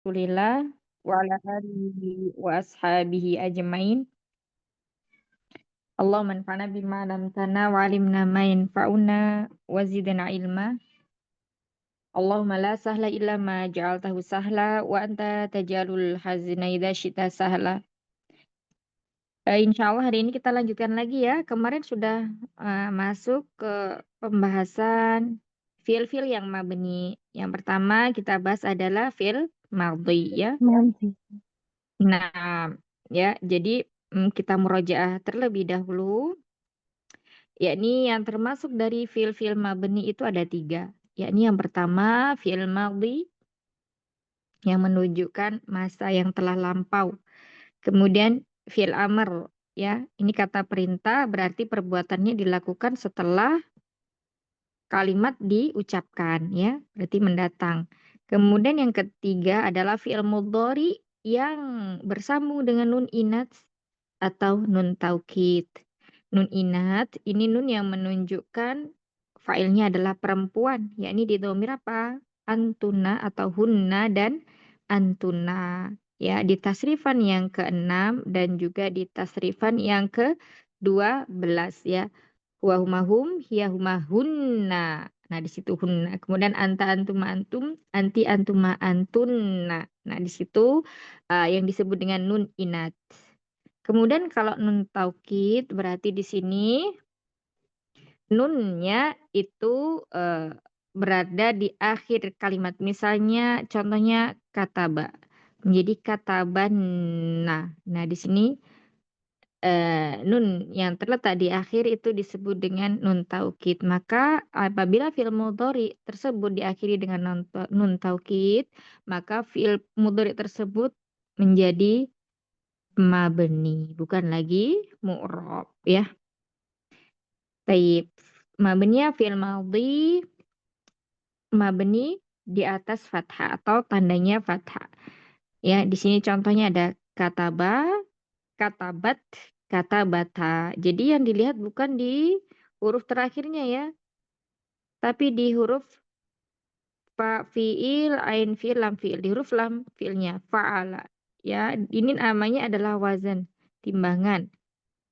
Rasulillah wa ala alihi wa ashabihi ajmain. Allahumma anfa'na bima 'allamtana wa 'allimna ma yanfa'una wa zidna ilma. Allahumma la sahla illa ma ja'altahu sahla wa anta taj'alul hazina idza syi'ta sahla. Insya Allah hari ini kita lanjutkan lagi ya. Kemarin sudah masuk ke pembahasan fiil-fiil yang mabni. Yang pertama kita bahas adalah fiil madhi ya. Nah, ya, jadi kita murojaah terlebih dahulu, yakni yang termasuk dari fiil-fiil mabni itu ada 3. Yakni yang pertama fiil madhi yang menunjukkan masa yang telah lampau. Kemudian fiil amr, ya, ini kata perintah berarti perbuatannya dilakukan setelah kalimat diucapkan, ya, berarti mendatang. Kemudian yang ketiga adalah fiil mudhari yang bersambung dengan nun inats atau nun taukid. Nun inat ini nun yang menunjukkan failnya adalah perempuan, yakni di dhamir apa? Antuna atau hunna dan antuna. Ya, di tasrifan yang ke-6 dan juga di tasrifan yang ke-12 ya. Huwa humahum, hiya humahunna. Nah, di situ hunna. Kemudian anta antuma antum, anti antuma antunna. Nah, di situ yang disebut dengan nun inat. Kemudian kalau nun taukid berarti di sini nunnya itu berada di akhir kalimat. Misalnya contohnya kataba menjadi katabanna. Nah, di sini nun yang terletak di akhir itu disebut dengan nun taukid. Maka apabila fi'il mudhari tersebut diakhiri dengan nun taukid, maka fi'il mudhari tersebut menjadi mabni, bukan lagi mu'rab ya. Baik, mabninya fi'il madhi mabni di atas fathah atau tandanya fathah. Ya, di sini contohnya ada kataba, katabat, katabata. Jadi yang dilihat bukan di huruf terakhirnya ya, tapi di huruf fa fiil, ain fiil, lam fiil. Di huruf lam fiilnya fa'ala. Ya, ini namanya adalah wazan, timbangan.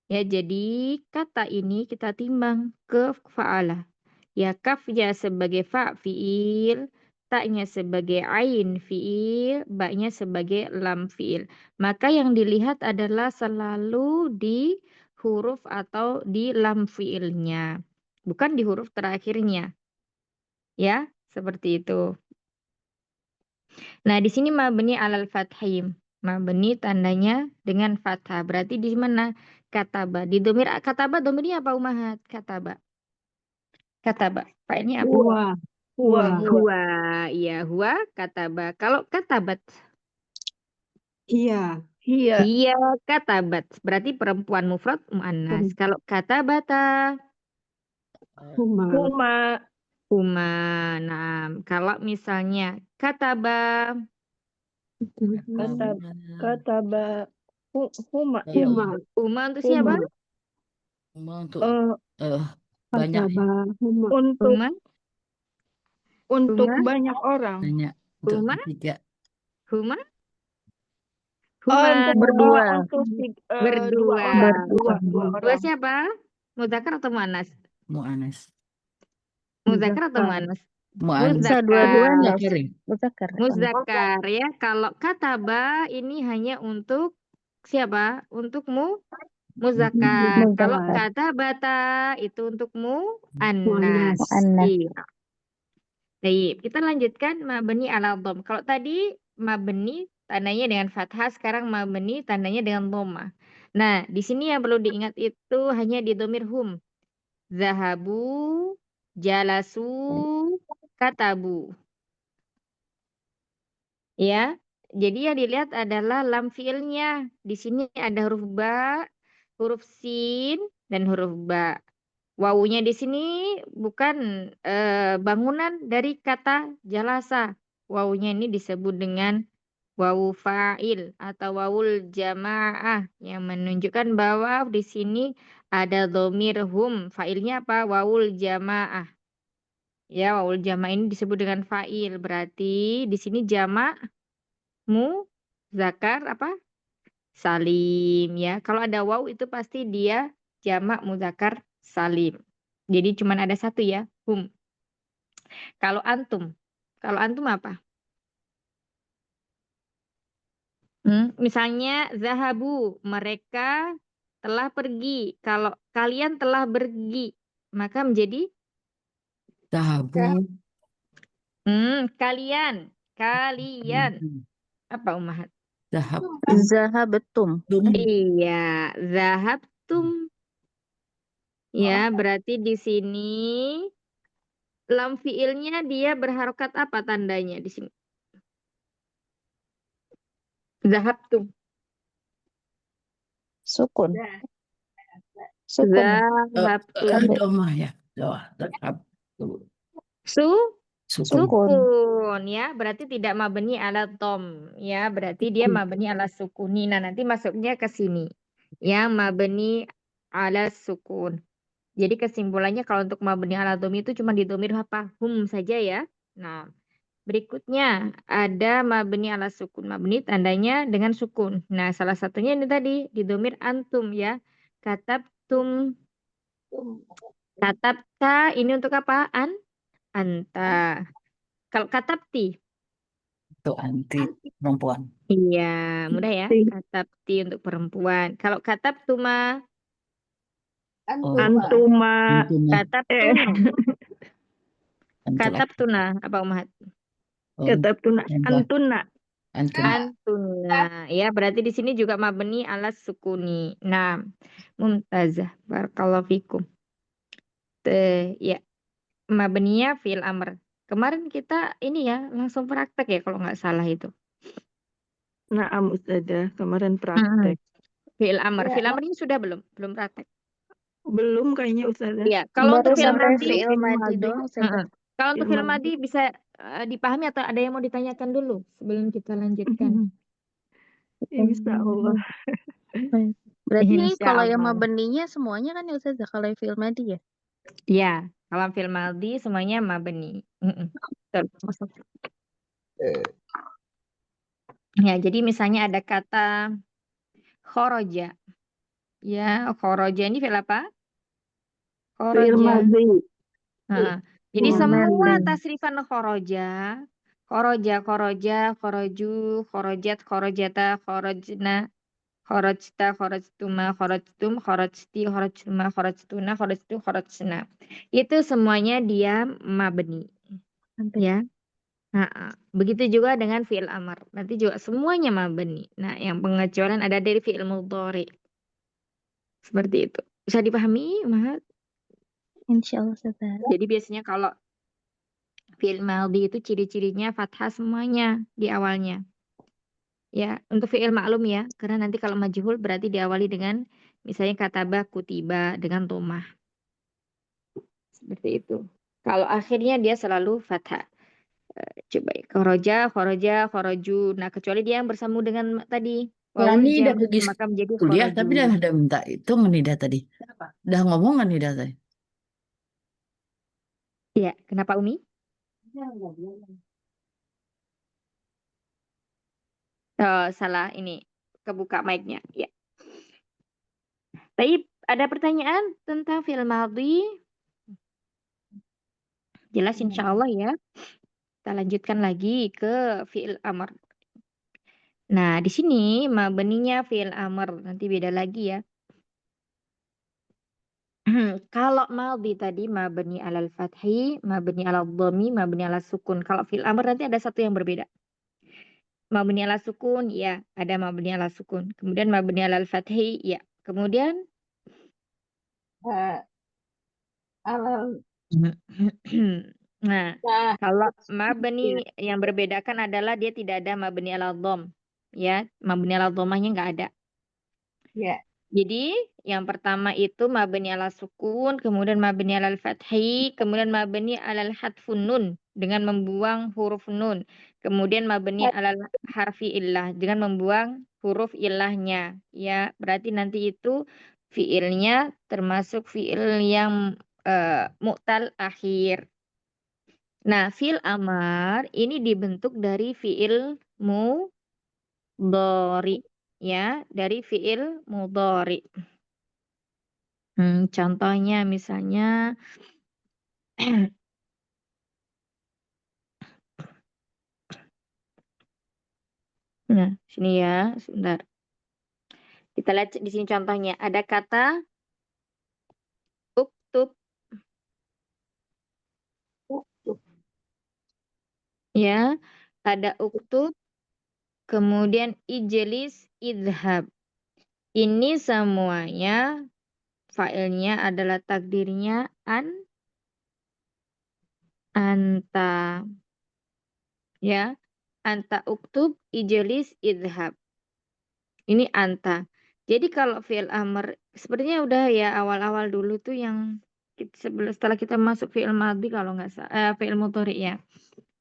Ya, jadi kata ini kita timbang ke fa'ala. Ya, kafnya sebagai fa fiil, taknya sebagai ain fiil, baknya sebagai lam fiil. Maka yang dilihat adalah selalu di huruf atau di lam fiilnya, bukan di huruf terakhirnya. Ya, seperti itu. Nah, di sini mabni alal fathim. Mabni tandanya dengan fathah. Berarti di mana? Kataba. Di domir kataba domirnya apa umahat? Kataba. Kataba. Failnya apa? Huwa. Huwa. Huwa. Iya, huwa kataba. Kalau katabat. Iya. Iya, katabat. Berarti perempuan mufrad muannas. Kalau katabata. Huma. Huma. Nah, kalau misalnya kataba. Kataba huma ya Huma. Huma untuk siapa? untuk banyak Kataba. Huma. Huma. untuk Huma. banyak orang. Banyak untuk Huma. tiga. Huma. Untuk Berdua. dua orang. Dua Dua orang. siapa? Mudzakkar atau muannas? Mu'anas. Mudzakkar atau muannas? Mu'anas. Mudzakkar. Muzakkar. Muzakkar ya. Kalau kataba ini hanya untuk siapa? Untukmu muzakkar. Kalau katabata itu untukmu annas. Iya. Baik, kita lanjutkan mabni ala dhom. Kalau tadi mabni tandanya dengan fathah, sekarang mabni tandanya dengan dhammah. Nah, di sini yang perlu diingat itu hanya di dhamir hum. Zahabu, jalasu, katabu. Ya, jadi yang dilihat adalah lam fiilnya. Di sini ada huruf ba, huruf sin, dan huruf ba. Wawunya di sini bukan bangunan dari kata jalasa. Wawunya ini disebut dengan wawu fa'il atau wawul jamaah yang menunjukkan bahwa di sini ada dhamir hum. Fa'ilnya apa? Wawul jamaah. Ya, wawul jamaah ini disebut dengan fa'il. Berarti di sini jama' muzakkar apa? Salim ya. Kalau ada waw itu pasti dia jamak muzakkar salim. Jadi cuman ada satu ya, hum. Kalau antum apa? Misalnya zahabu, mereka telah pergi. Kalau kalian telah pergi, maka menjadi Tahabu. kalian. Apa Ummahat? Tahab. Zahabatum. Iya, zahabtum. Ya, berarti di sini lam fiilnya dia berharokat apa tandanya di sini? Zahabtum. Sukun. Zahabtum. Domah ya. Tahab. Sukun. Sukun ya, berarti tidak mabni ala tom ya, berarti dia mabni ala sukuni. Nah, nanti masuknya ke sini. Ya, mabni ala sukun. Jadi kesimpulannya kalau untuk mabni ala dom itu cuma didomir apa? Hum saja ya. Nah, berikutnya ada mabni ala sukun. Mabni tandanya dengan sukun. Nah, salah satunya ini tadi didomir antum ya. Katabtum. Katabta ini untuk apa? Anta. Kalau katabti. Itu anti perempuan. Iya, mudah ya. Katabti untuk perempuan. Kalau katabtuma. Oh, Antuma. Katabtun. antu laki. Katabtuna. Apa Umahat? Oh, Katabtuna. perempuan. Antuna. Antum. Antuna. Ya, berarti di sini juga mabni ala sukuni. Nah, mumtazah. Barakallahu fikum. Ya, mabninya fil amr. Kemarin kita ini ya langsung praktek ya kalau nggak salah itu. Naam Ustazah. Kemarin praktek. Fil amr. Fil amr ini sudah belum? Belum praktek. Belum kayaknya Ustazah. Iya, kalau untuk fil sampai madi, fi'il madi doang Ustazah. kalau untuk Fi'il fil madi bisa dipahami atau ada yang mau ditanyakan dulu sebelum kita lanjutkan? Insya Allah. Berarti Insya kalau yang Allah. mabeninya semuanya kan ya Ustazah, kalau yang fi'il madi ya? Iya, kalau fil madi semuanya mabni. Betul. Ya, jadi misalnya ada kata khoroja. Ya, khoroja ini fil apa? Fi'il Khoroja. madi. Nah, jadi Fi'il semua madi. tasrifan khoroja, khoroju, khorojat, khorojata, khorojna, khorojta, khorojtuma, khorojtum, khorojti, khorojtuma, khorojtuna, khorojtu, khorojna. Itu semuanya dia mabni. Ya. Nah, begitu juga dengan fi'il amr. Nanti juga semuanya mabni. Nah, yang pengecualian ada dari fi'il mudhari. Seperti itu. Bisa dipahami, Mahat? Insya Allah Ustazah. Jadi biasanya kalau fi'il madhi itu ciri-cirinya fathah semuanya di awalnya. Ya, untuk fi'il maklum ya. Karena nanti kalau majhul berarti diawali dengan misalnya kataba, kutiba dengan tomah. Seperti itu. Kalau akhirnya dia selalu fathah. Coba ya. Khoroja, khoroju. Nah, kecuali dia yang bersambung dengan tadi. Lani udah pergi Maka menjadi kuliah, khoroju. tapi udah minta itu Nida tadi. Udah ngomong nggak Nida tadi? Ya, kenapa Umi? Oh, salah ini. Kebuka mic-nya. Ya. Tapi ada pertanyaan tentang fi'il madhi? Jelas insya Allah ya. Kita lanjutkan lagi ke fi'il amr. Nah, di sini mabninya fi'il amr. Nanti beda lagi ya. Kalau madhi tadi mabni alal fathi, mabni alal dhammi, mabni alal sukun. Kalau fi'il amr nanti ada satu yang berbeda. Mabni alal sukun, ya. Ada mabni alal sukun. Kemudian mabni alal fathi, ya. Kemudian alal Nah, kalau mabni yang berbedakan adalah dia tidak ada mabni ala dhom. Ya, mabni ala dhammahnya nggak ada. Ya. Jadi, yang pertama itu mabni ala sukun, kemudian mabni ala fathi, kemudian mabni ala hadfun nun dengan membuang huruf nun. Kemudian mabni ala harfi illah dengan membuang huruf illahnya. Ya, berarti nanti itu fiilnya termasuk fiil yang mu'tal akhir. Nah, fi'il amar ini dibentuk dari fi'il dhari ya, dari fiil mudhari. Contohnya misalnya nah, sini ya, sebentar. Kita lihat di sini contohnya. Ada kata uktub Uktub. ya. Ada uktub, kemudian ijlis, idhab. Ini semuanya failnya adalah takdirnya anta ya. Anta uktub, ijlis, idhab. Ini anta. Jadi kalau fi'il amr sepertinya udah ya awal-awal dulu tuh yang setelah kita masuk fi'il madhi kalau nggak salah fi'il mudhari ya.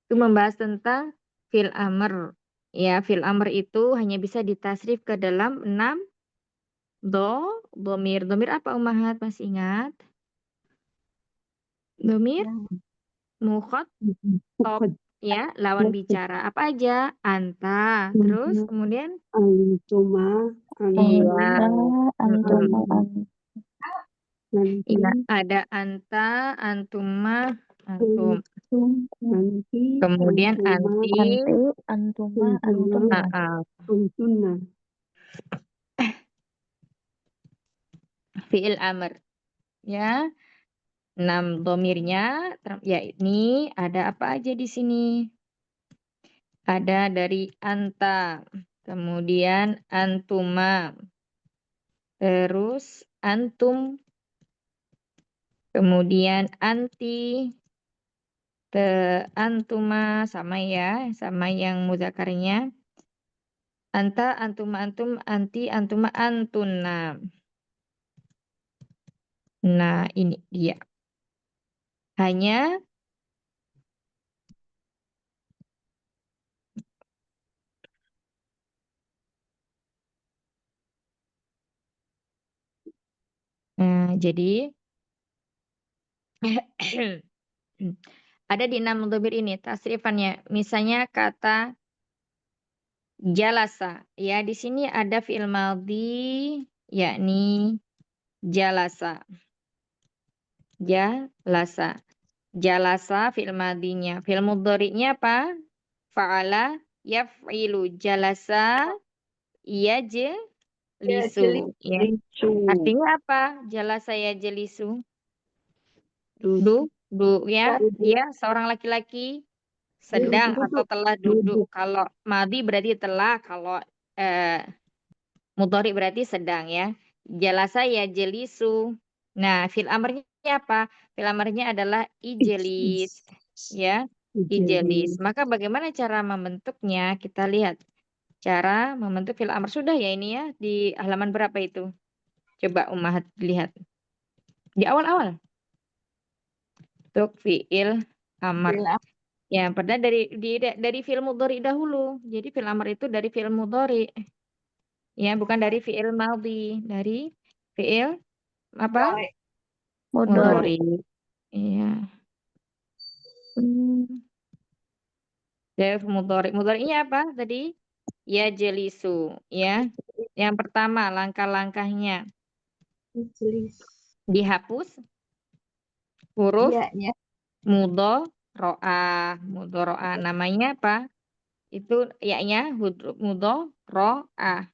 Itu membahas tentang fi'il amr. Ya, fi'il amr itu hanya bisa ditasrif ke dalam 6 domir. Domir apa Ummahat? Masih ingat? Domir mukhatab Bukan. ya, lawan bicara. Apa aja? Anta. Terus kemudian Antuma, iya. Antuma, Mm-mm. nanti, Iya, ada anta, antuma, antum. nanti, Kemudian antuma, anti, antuma, antuma, antuma. antuna. fi'il amr. Ya, 6 domirnya. Ya, ini ada apa aja di sini? Ada dari anta, kemudian antuma, terus antum, kemudian anti, antuma sama ya, sama yang muzakarnya. Anta, antuma, antum, anti, antuma, antuna. Nah, ini dia. Hanya jadi ada di 6 dhamir ini tasrifannya. Misalnya kata jalasa. Ya, di sini ada fi'il madhi yakni jalasa. Jalasa. Jalasa fi'il madhinya. Fi'il mudhari'nya apa? Fa'ala yaf'ilu. Jalasa yajlisu. Ya. Artinya apa? Jalasa yajlisu. Duduk ya. Dia seorang laki-laki sedang atau telah duduk. Kalau madhi berarti telah, kalau mudhari berarti sedang ya. Jalasa yajlisu. Nah, fi'il amrnya apa? Fi'il amrnya adalah ijlis. Ya, ijlis. Maka bagaimana cara membentuknya? Kita lihat. Cara membentuk fi'il amr sudah ya ini ya di halaman berapa itu? Coba Ummahat lihat. Di awal-awal. Untuk fi'il amr. Ya, padahal dari fi'il mudhari dahulu. Jadi fi'il amr itu dari fi'il mudhari. Ya, bukan dari fi'il madhi, dari fi'il apa? Mudhari. Iya. Dari mudhari. Mudhari'nya apa tadi? Ya jelisu, ya. Yang pertama langkah-langkahnya dihapus huruf mudhari'ah. Mudhari'ah namanya apa? Itu ya-nya huruf mudhari'ah.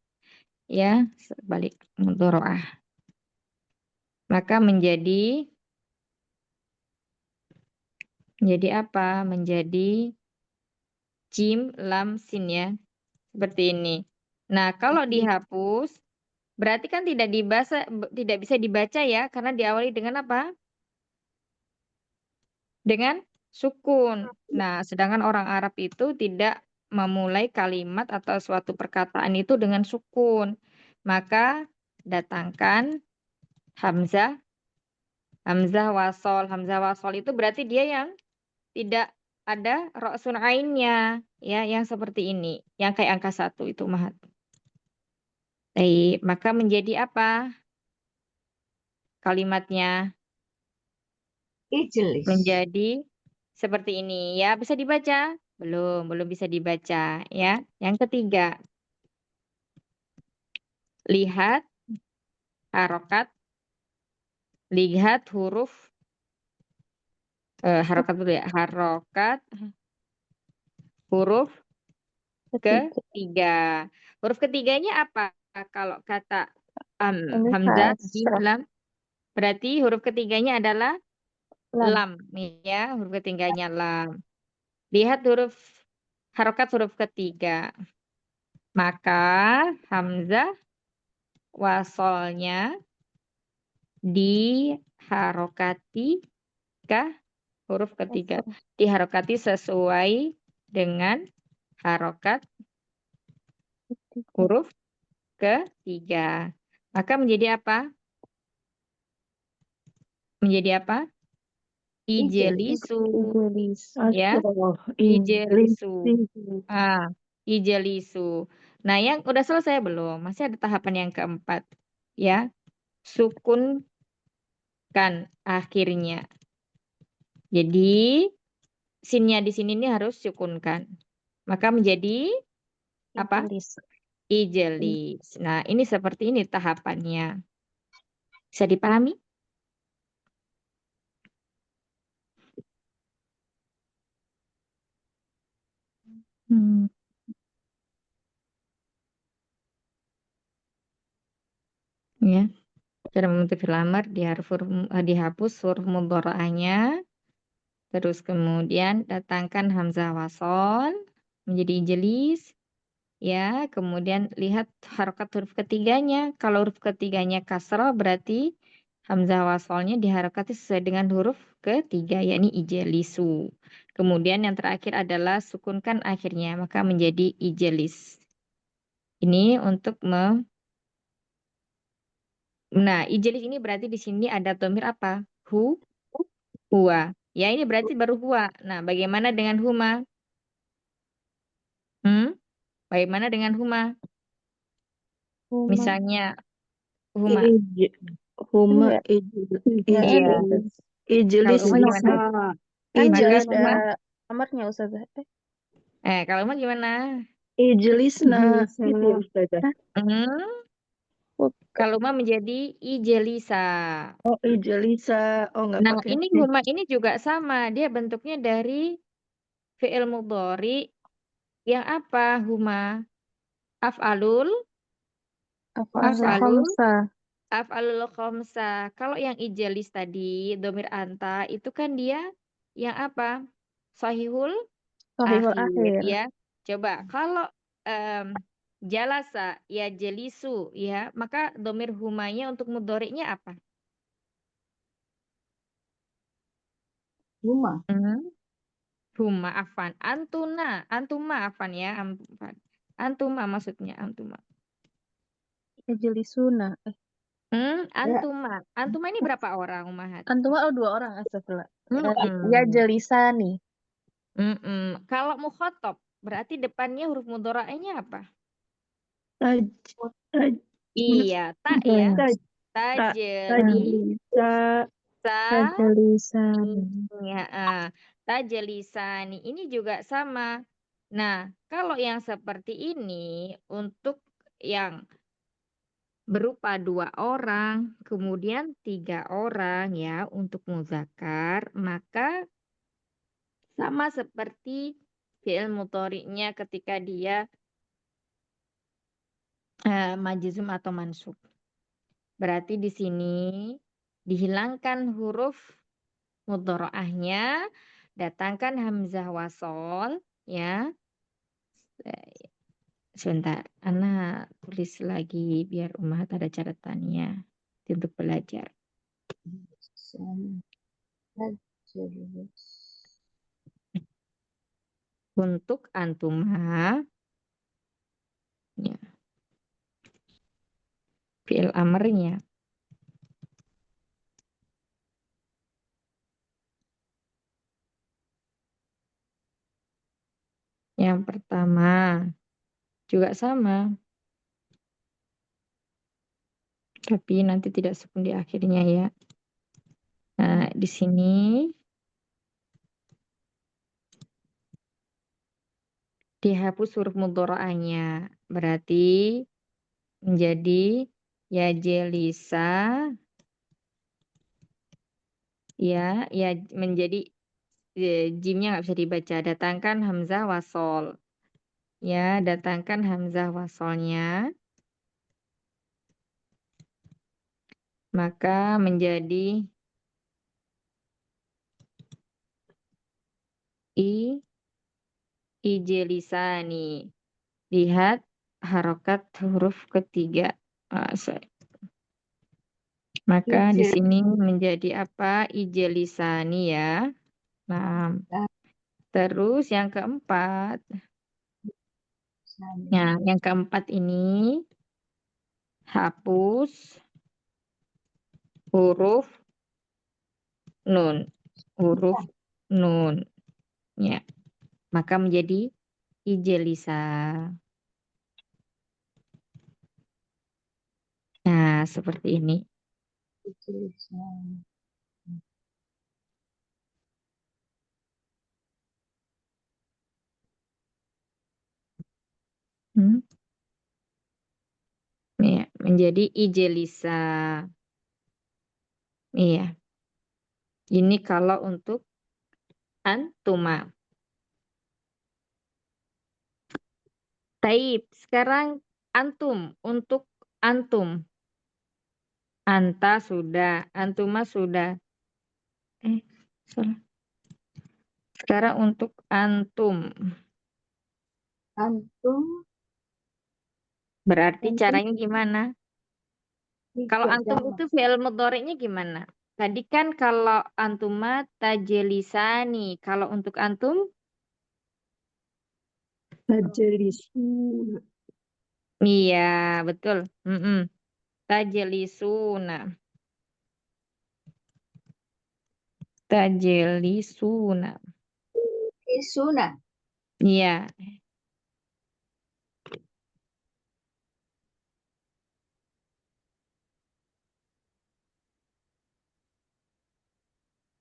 Ya, sebalik mudhari'ah. Maka menjadi apa? Menjadi jim lam sin ya. Seperti ini. Nah, kalau dihapus berarti kan tidak bisa dibaca ya karena diawali dengan apa? Dengan sukun. Nah, sedangkan orang Arab itu tidak memulai kalimat atau suatu perkataan itu dengan sukun. Maka datangkan hamzah, hamzah wasol. Hamzah wasol itu berarti dia yang tidak ada ra'sun ainnya, ya, yang seperti ini, yang kayak angka 1 itu Mahat. Maka menjadi apa kalimatnya? Ijlis. Menjadi seperti ini ya, bisa dibaca? Belum bisa dibaca ya. Yang ketiga, lihat harokat, lihat huruf harokat dulu ya, harokat huruf ketiga. Huruf ketiganya apa? Kalau kata Ini hamzah, jim, kasrah. lam, berarti huruf ketiganya adalah Lam. lam, nih ya, huruf ketiganya lam. Lihat harokat huruf ketiga. Maka hamzah wasolnya diharokati kah huruf ketiga. Kasrah. Diharokati sesuai dengan harokat Ketiga. huruf ketiga. Maka menjadi apa? Menjadi apa? Ijelisu. Ijelis. Ya, ijelisu. Ijelisu. Nah, yang udah selesai belum? Masih ada tahapan yang keempat. Ya, sukunkan akhirnya. Jadi, sinnya di sini ini harus sukunkan. Maka menjadi apa? Ijelis. Ijelis. Nah, ini seperti ini tahapannya. Bisa dipahami? Ya. Cara membentuk fi'il amr dihapus huruf mudhari'ahnya. Terus kemudian datangkan hamzah wasol menjadi ijelis. Ya, kemudian lihat harokat huruf ketiganya. Kalau huruf ketiganya kasrah berarti hamzah wasolnya diharokati sesuai dengan huruf ketiga, yakni ijelisu. Kemudian yang terakhir adalah sukunkan akhirnya, maka menjadi ijelis. Ini untuk Nah, ijelis ini berarti di sini ada dhamir apa? Huwa. Ya, ini berarti baru huwa. Nah, bagaimana dengan huma? Bagaimana dengan huma? Huma. Misalnya huma. Huma Iya. ijelis Kalau huma gimana? Kan Maka nggak huma. ada amarnya Ustazah. Kalau huma gimana? ijelisna gitu ya Ustazah. Kalau huma menjadi ijelisa. Oh, ijelisa. Oh, nggak Nah, pakai. ini huma ini juga sama. Dia bentuknya dari fi'il mudhari yang apa huma? Af'alul Af'alul Khamsa. Af'alul khamsah. Kalau yang ijelis tadi, domir anta, itu kan dia yang apa? Sahihul Sahihul akhir, akhir. ya. Coba, kalau jalasa, ya jelisu, ya, maka domir humanya untuk mudhari'nya apa? Huma. Huma, afan. Antuma, afan ya. Antuma maksudnya, antuma. Ijelisuna. Antuma. Antuma ini berapa orang, Umahat? Antuma 2 orang astagfirullah. Mm-mm. Ya jelisani. Kalau mukhatab, berarti depannya huruf mudhari'nya apa? Iya, tak ya. Tajeli Tajelisani. ya, tajelisani. Ini juga sama. Nah, kalau yang seperti ini untuk yang berupa 2 orang, kemudian 3 orang ya untuk muzakkar, maka sama seperti fi'il mudhari'nya ketika dia majzum atau mansub. Berarti di sini dihilangkan huruf mudhari'ahnya, datangkan hamzah wasol ya. Sebentar, Ana tulis lagi biar Ummahat ada catatannya untuk belajar. Untuk antuma ya, fi'il amrnya yang pertama juga sama, tapi nanti tidak sukun di akhirnya ya. Nah, di sini dihapus huruf mudhari'ahnya. Berarti menjadi ya jelisa, ya menjadi jimnya nggak bisa dibaca. Datangkan hamzah wasol. Ya, datangkan hamzah wasolnya. Maka menjadi ijelisani. Lihat harokat huruf ketiga. Maka di sini menjadi apa? Ijelisani ya. Nah, terus yang keempat. Nah, yang keempat ini hapus huruf nun. Huruf nun. Ya. Maka menjadi ijelisa. Nah, seperti ini. Ya, menjadi ijelisa. Iya. Ini kalau untuk antuma. Taib. Sekarang antum. Untuk antum. Anta sudah. Antuma sudah. Salah. Sekarang untuk antum. Antum. Berarti Antum. caranya gimana? Kalau Tidak antum jamak. itu fi'il mudhari'nya gimana? Tadi kan kalau antuma tajelisani. Kalau untuk antum? Tajelisuna. Iya, betul. Tajelisuna. Tajelisuna. Isuna. Iya.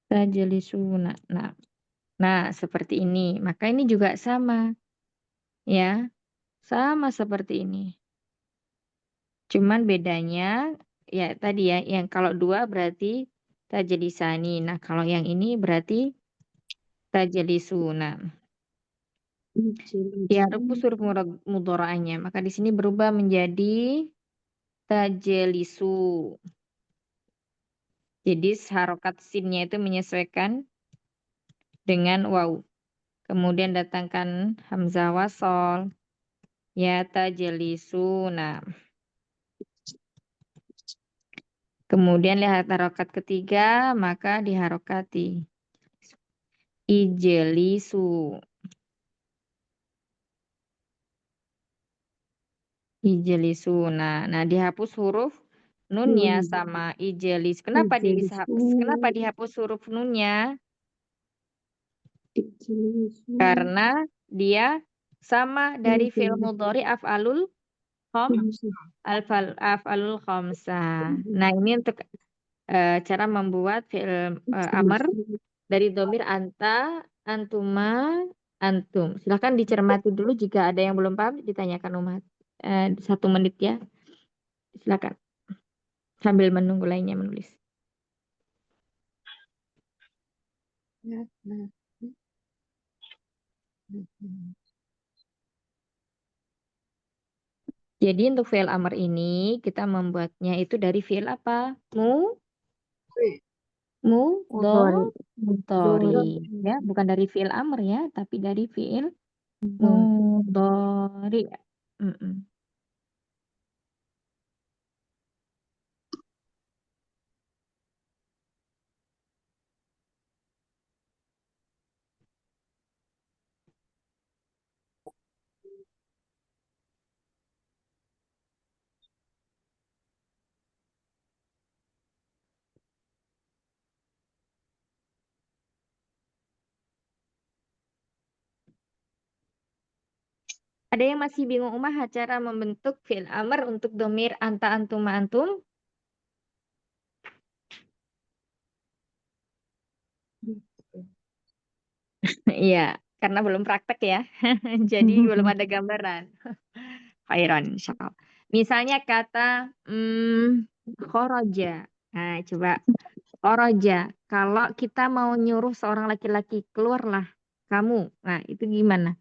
Tajelisuna. Nah, seperti ini. Maka ini juga sama. Ya, sama seperti ini. Cuman bedanya, ya tadi ya, yang kalau dua berarti tajelisani. Nah, kalau yang ini berarti tajelisuna. Ya, hapus huruf mudhora'nya. Maka di sini berubah menjadi tajelisu. Jadi harokat sinnya itu menyesuaikan dengan waw. Kemudian datangkan hamzah wasol. Ya tajelisuna. Kemudian lihat harokat ketiga, maka diharokati. Ijelisu. Ijelisuna. Nah, dihapus huruf nunnya sama ijelis. Kenapa dihapus? Kenapa dihapus huruf nunnya? Karena dia sama dari fi'il mudhari af'alul khamsa. Nah, ini untuk cara membuat fi'il amr dari domir anta, antuma, antum. Silahkan dicermati dulu jika ada yang belum paham ditanyakan umat. 1 menit ya. Silakan. Sambil menunggu lainnya menulis. Jadi untuk fi'il amr ini kita membuatnya itu dari fi'il apa? Mudhari. Ya, bukan dari fi'il amr ya, tapi dari fi'il mudhari. Ada yang masih bingung Umah cara membentuk fi'il amr untuk domir anta, antum, antum? Iya, karena belum praktek ya. Jadi belum ada gambaran. Khairan, insyaallah. Misalnya kata khoroja. Nah, coba khoroja. Kalau kita mau nyuruh seorang laki-laki keluarlah kamu. Nah, itu gimana?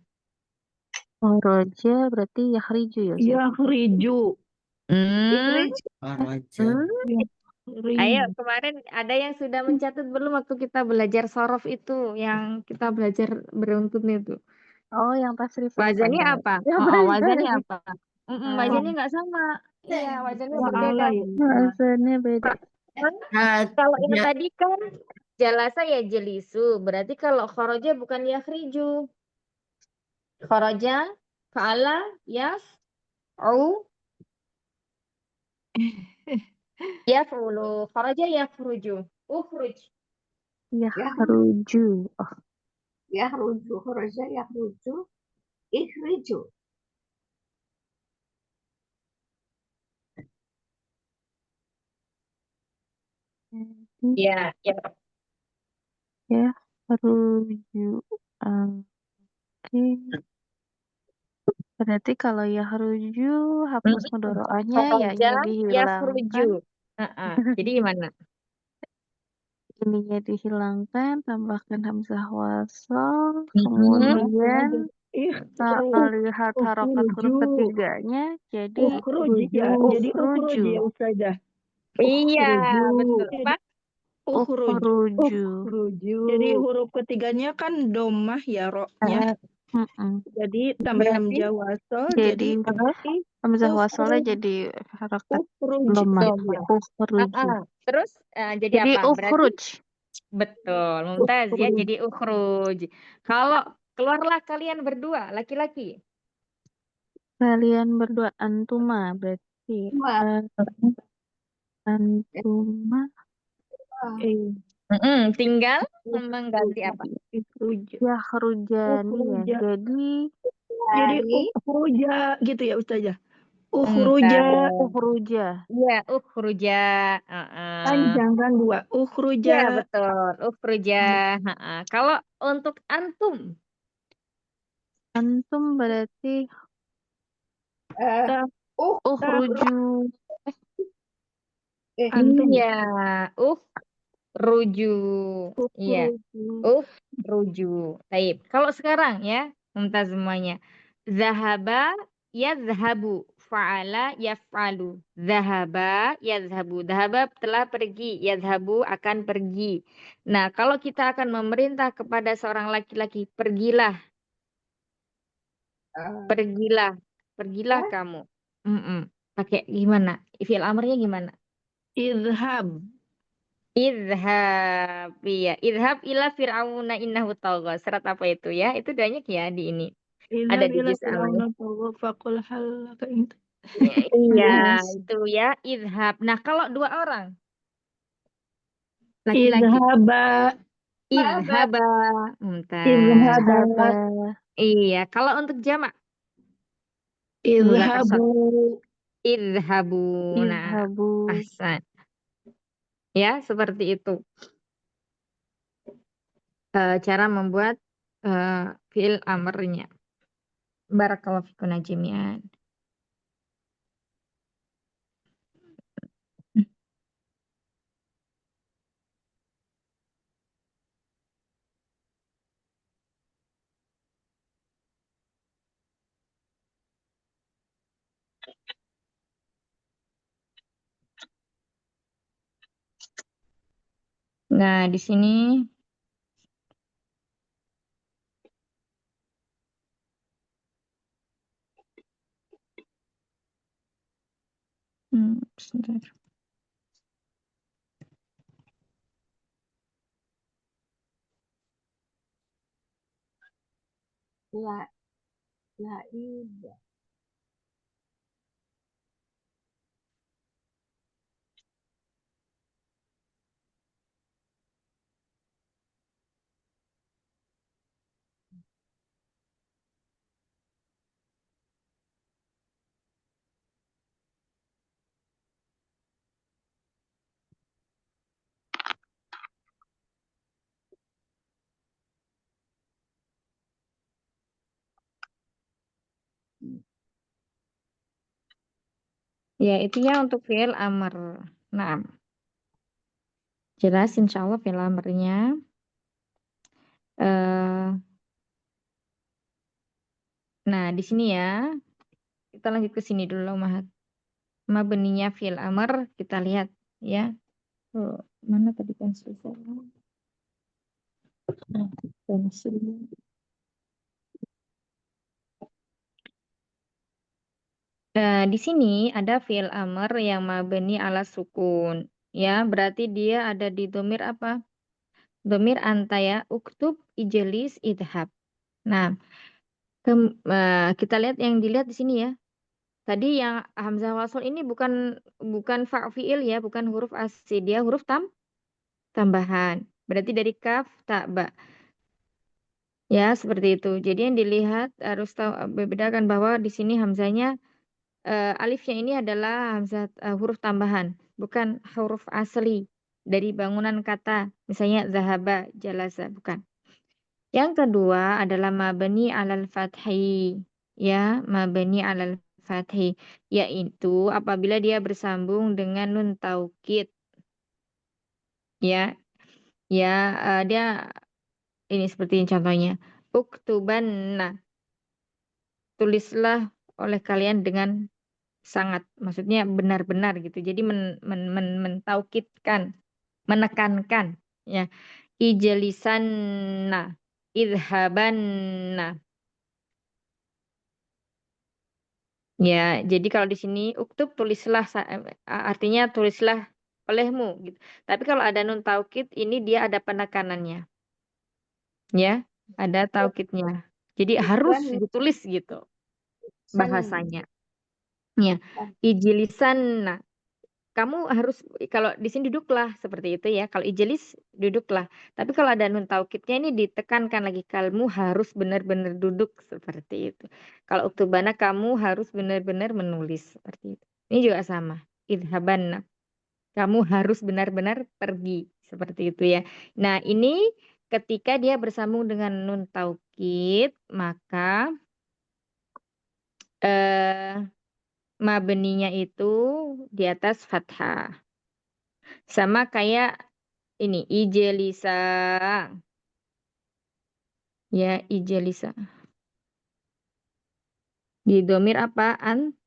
Kharaja berarti yahriju ya, Ustaz? Yakhriju. Hmm, Ikhrij. Raja. hmm. Ayo, Yakhrij. kemarin ada yang sudah mencatat belum waktu kita belajar sorof itu, yang kita belajar beruntun itu? Oh, yang tasrif ya, Wazannya Ustazah. apa? Ya, Oh, wazannya baik-baik. apa? Wazannya nggak sama. Iya, wazannya berbeda. Fa'ala ya. Bahasanya beda. Nah, Kalau yang ya, tadi kan jalasa ya jelisu. Berarti kalau khoroja bukan yakhriju. Khoroja, fa'ala, yaf'u, yaf'ulu. Khoroja yakhruju. Ukhruj. Yakhruju. Oh, Yakhruju. Kharaja yakhruju. Ikhriju. jadi Ya, ya. yakhruju. Oke. Berarti kalau yakhruju hapus mudoro'ahnya, Khoroja, ya-nya yakhruju. dihilangkan. Jadi gimana? Ininya dihilangkan, tambahkan hamzah wasol, Mm-mm. kemudian Ikhrij. lihat harokat huruf Ukhruju. ketiganya, jadi Ukhruj ya. Jadi ukhruj ukhruju. ya Ustazah. Iya, Ukhruju. betul. Apa? Ukhruj. Ukhruju. Ukhruju. Jadi huruf ketiganya kan domah ya roknya. Mm-mm. Jadi tambah Berarti hamzah wasol. Jadi Jadi hamzah wasolnya ukhruj. jadi harokat Ukhruj. lemah. doma. Ukhruju. Terus jadi Jadi apa? Berarti ukhruj. betul, Mumtaz ya. Ukhruj. Jadi ukhruj. Kalau keluarlah kalian berdua, laki-laki. Kalian berdua antuma berarti Ma. antuma Tinggal mengganti apa? Ukhruj. yakhrujani ya. Ukhruja. Jadi Jadi Dari. ukhruja gitu ya Ustazah. Mumtaz. Ukhruja. ukhruja. Iya, ukhruja. Heeh. Panjang kan dua. Ya, Ukhruja. betul. Ukhruja. Heeh. Kalau untuk antum, Antum berarti Uh, ukhruju. Antum iya, ya. ukhruju. Iya. Ukhruju. Ruju. Taib. Kalau sekarang ya, Mumtaz semuanya. Zahaba yazhabu. Fa'ala yaf'alu. Zahaba yazhabu. Zahaba telah pergi. Yazhabu akan pergi. Nah, kalau kita akan memerintah kepada seorang laki-laki, pergilah, pergilah, pergilah kamu. Mm-mm. Pakai gimana? Fi'il amrnya gimana? Idhab. Idhab, iya. Idhab ila fir'auna innahu tagha. Surat apa itu ya? Itu banyak ya di ini. Ada Idhab di ila juz amanya. fir'auna tagha faqul hal laka int. Iya, Yes. itu ya. Idhab. Nah, kalau dua orang, laki-laki. Idhaba. Idhaba. Mumtaz. Idhaba. Haba. Iya, kalau untuk jamak, mudzakkar Idhabu. short. Idhabu. Nah, Idhabu. ahsan. Ya, seperti itu. Cara membuat fi'il amrnya. Barakallahu fikum jami'an. Nah, di sini sebentar. La. Laib. Ya, itu ya untuk fi'il amr. Nah, jelas insya Allah fi'il amrnya. Nah, di sini ya, kita lanjut ke sini dulu, Mahat. Mabninya fi'il amr, kita lihat ya. Oh, mana tadi pensil saya? Nah, pensil. Di sini ada fi'il amr yang mabni ala sukun. Ya, berarti dia ada di domir apa? Domir anta ya, uktub, ijelis, idhab. Nah, kita lihat yang dilihat di sini ya. Tadi yang hamzah wasl ini bukan fi'il ya, bukan huruf asli, dia huruf tambahan. Berarti dari kaf ta ba. Ya, seperti itu. Jadi yang dilihat harus tahu bedakan bahwa di sini hamzahnya alifnya ini adalah hamzah huruf tambahan, bukan huruf asli dari bangunan kata. Misalnya zahaba, jalasa, bukan. Yang kedua adalah mabni alal fathi. Ya, mabni alal fathi, yaitu apabila dia bersambung dengan nun taukid. Ya, ya dia ini seperti ini contohnya. Uktubanna. Tulislah oleh kalian dengan sangat, maksudnya benar-benar gitu. Jadi mentaukidkan, menekankan ya. Ijlisanna, idhabanna. Ya, jadi kalau di sini uktub tulislah artinya tulislah olehmu gitu. Tapi kalau ada nun taukid ini dia ada penekanannya. Ya, ada taukidnya. Jadi harus Tuban ditulis gitu san bahasanya. Ya, ijlisan. Nah, kamu harus kalau di sini duduklah seperti itu ya. Kalau ijlis duduklah. Tapi kalau ada nun taukidnya ini ditekankan lagi kamu harus benar-benar duduk seperti itu. Kalau uktubana kamu harus benar-benar menulis seperti itu. Ini juga sama. Idhabanna. Kamu harus benar-benar pergi seperti itu ya. Nah, ini ketika dia bersambung dengan nun taukid, maka eh mabninya itu di atas fathah. Sama kayak ini ijelisa. Ya, ijelisa. Di domir apa? Anta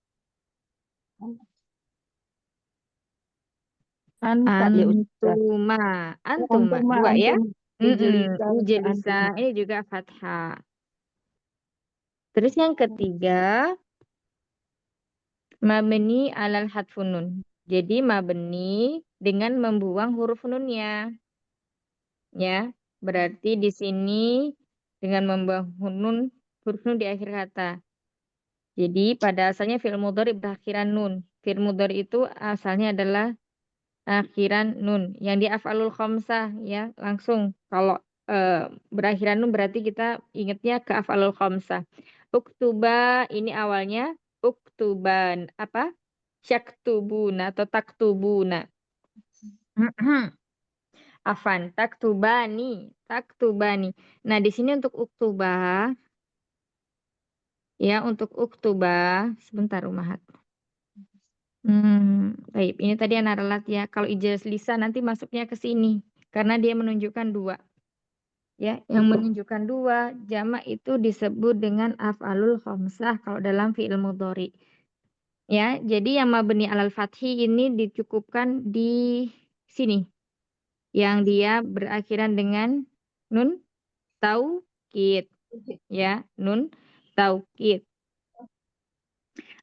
ya Ustaz. Antuma. Antuma. Antuma, Dua ya. antum. Ijelisa, Ijelisa. antum. Ini juga fathah. Terus yang ketiga, mabni alal hadfun nun. Jadi mabni dengan membuang huruf nunnya. Ya, berarti di sini dengan membuang huruf nun di akhir kata. Jadi pada asalnya fi'il mudhari berakhiran nun. Fi'il mudhari itu asalnya adalah akhiran nun. Yang di af'alul khamsah ya, langsung. Kalau berakhiran nun berarti kita ingatnya ke af'alul khamsah. Uktuba ini awalnya uktuban apa? Syaktubuna atau taktubuna. Afan, taktubani. Nah, di sini untuk uktubah ya, untuk uktubah sebentar Umahat. Baik. Ini tadi anak relat ya. Kalau ijaz lisan nanti masuknya ke sini karena dia menunjukkan dua. Ya, yang menunjukkan dua jamak itu disebut dengan af'alul khamsah kalau dalam fi'il mudhari. Ya, jadi yang mabni alal fathi ini dicukupkan di sini. Yang dia berakhiran dengan nun taukid. Ya, nun taukid.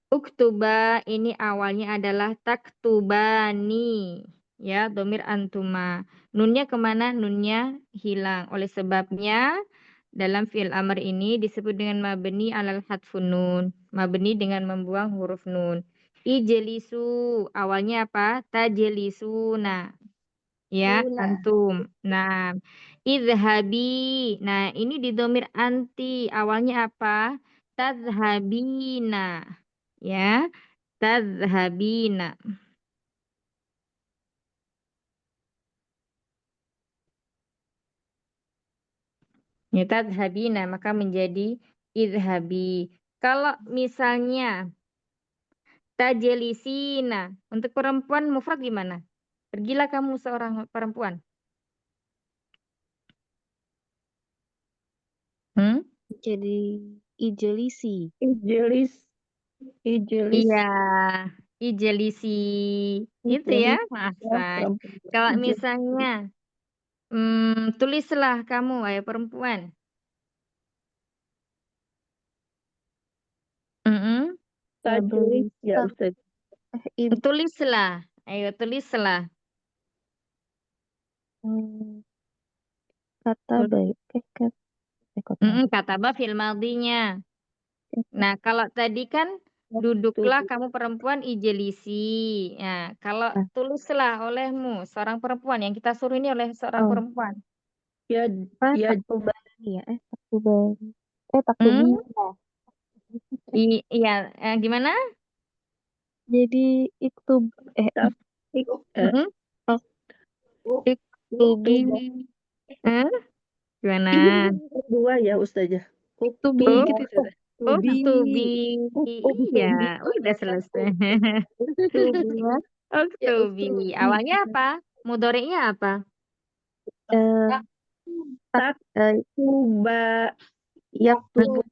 Uktuba ini awalnya adalah taktubani. Ya, domir antuma. Nunnya kemana? Nunnya hilang. Oleh sebabnya dalam fi'il amr ini disebut dengan mabni alal hadfun nun. Mabni dengan membuang huruf nun. Ijelisu. Awalnya apa? Tajelisuna. Ya, tuna antum. Nah, idhabi. Nah, ini di domir anti. Awalnya apa? Tadhabina. Ya, tadhabina. Ya, tadhabina maka menjadi idhabi. Kalau misalnya Tajelisina. Untuk perempuan mufrad gimana? Pergilah kamu seorang perempuan. Hmm? Jadi ijelisi. Ijelis. Iya, ijelisi. Itu ya, Ijelis. Ahsan. Perempuan. Kalau Ijelis. misalnya, tulislah kamu, wahai perempuan. Mm-mm. Tajelis. Ya, Tabelisa. Ustaz. Tulislah. Ayo, tulislah. Kata baik. Kataba fil madinya. Nah, kalau tadi kan duduklah kamu perempuan ijelisi. Nah, kalau tulislah olehmu seorang perempuan yang kita suruh ini oleh seorang perempuan. Ya, ya, Taktubani ya. Taktubani. Hmm? Taktubina. Iya, gimana? Jadi iktub. Mm-mm. Iktubi. Gimana? Dua ya, Ustazah. Iktubi Oh, gitu ya. Oktubi. Iya, udah selesai. Oktubi. Awalnya apa? Mudhari'nya apa? Taktuba. Yaktubu.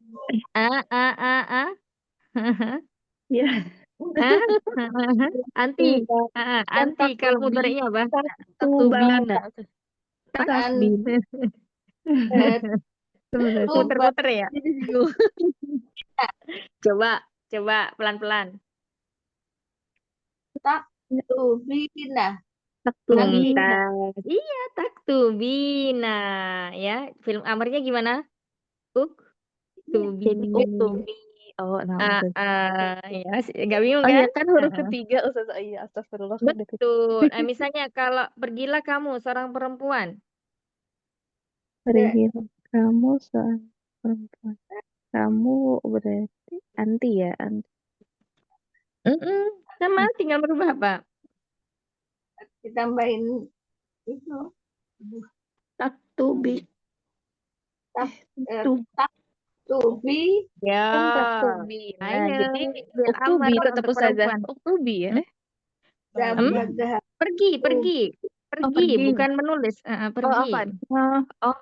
Ya. Anti. Anti kalau mudhari'nya apa? Taktubina. Takbin. Muter-muter ya. Coba pelan-pelan. Taktubina. Mumtaz. Iya, taktubina. Ya, film amarnya gimana? Uktubi. Oh, Ya, nggak bingung oh kan? ya kan huruf ketiga Ustaz. Iya, astagfirullah. Betul. Misalnya kalau pergilah kamu seorang perempuan. Pergi kamu seorang perempuan. Kamu berarti anti ya, anti. Sama tinggal merubah apa? Ditambahin itu. Taktubi. Taktubi. Ya. Taktubina. Ayo. Jadi Bil uktubi amar tetap untuk Ustazah. perempuan. Uktubi ya. Zabadah. Pergi. pergi. Bukan menulis. Pergi. Oh, apa? Oh,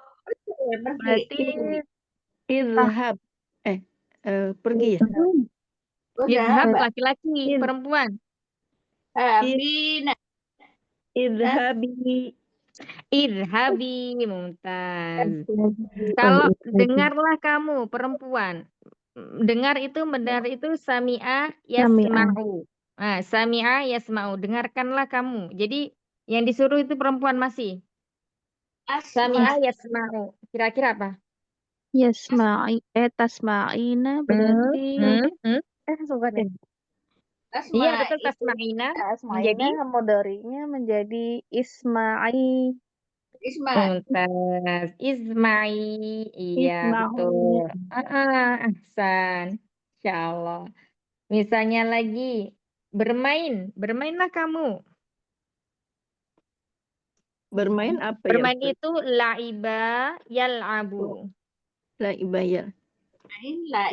berarti Idhab. Pergi ya? Idhab Udah. laki-laki, perempuan. Habina. Idhabi. Idhabi, Mumtaz. Kalau dengarlah kamu perempuan. Dengar itu sami'a yasma'u. Nah, sami'a yasma'u. Dengarkanlah kamu. Jadi yang disuruh itu perempuan masih. Sami'a yasma'u. Kira-kira apa? tasma'ina berarti bukan ya? Iya, betul tasma'ina. Menjadi Modorinya menjadi Isma'i. Mumtaz. Isma'i. Iya, betul. Ahsan. Insyaallah. Misalnya lagi bermain. Bermainlah kamu. Bermain apa ya? Bermain itu la'iba yal'abu. Laiba ya.